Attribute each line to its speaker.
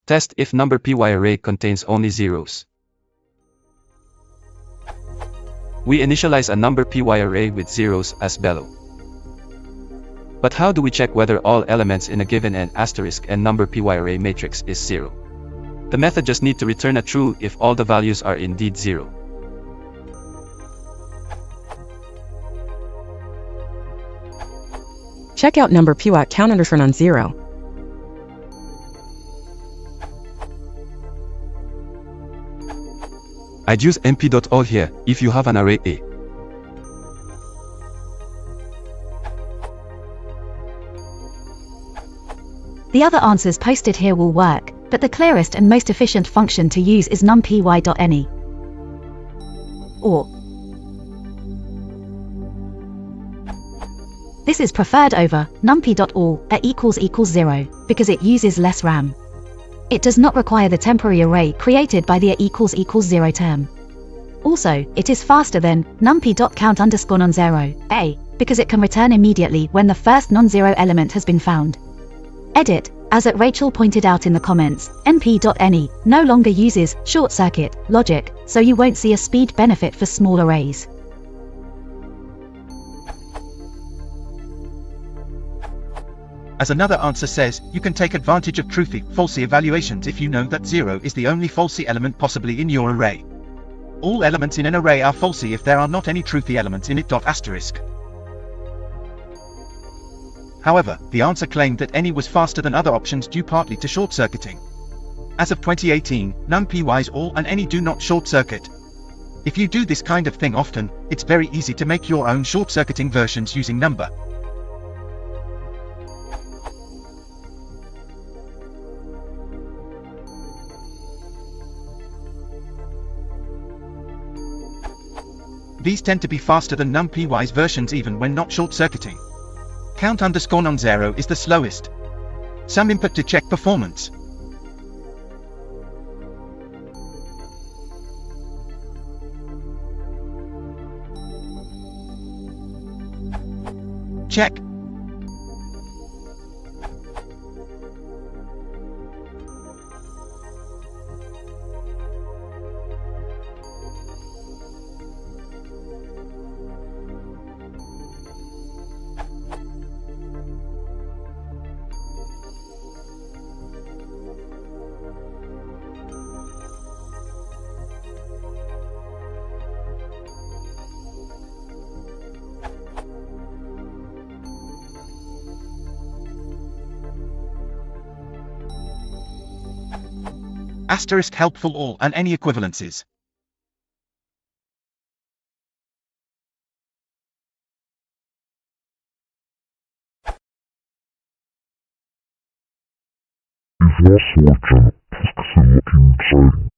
Speaker 1: Test if number py array contains only zeros. We initialize a number py array with zeros as bellow. But how do we check whether all elements in a given n** and number py array matrix is 0? The method just need to return a true if all the values are indeed 0.
Speaker 2: Check out number py count underscore on 0.
Speaker 1: I'd use np.all here if you have an array A.
Speaker 3: The other answers posted here will work, but the clearest and most efficient function to use is numpy.any. Or this is preferred over numpy.all == 0 because it uses less RAM. It does not require the temporary array created by the == 0 term. Also, it is faster than numpy.count underscore non-zero a because it can return immediately when the first non-zero element has been found. Edit, as Rachel pointed out in the comments, np.any no longer uses short-circuit logic, so you won't see a speed benefit for small arrays.
Speaker 4: As another answer says, you can take advantage of truthy-falsy evaluations if you know that 0 is the only falsy element possibly in your array. All elements in an array are falsy if there are not any truthy elements in it. However, the answer claimed that any was faster than other options due partly to short-circuiting. As of 2018, numpy's all and any do not short-circuit. If you do this kind of thing often, it's very easy to make your own short-circuiting versions using number. These tend to be faster than numpy's versions even when not short-circuiting. Count underscore non-zero is the slowest. Some input to check performance. Check. Asterisk helpful all and any equivalences.
Speaker 5: If you are watching, please consider looking inside.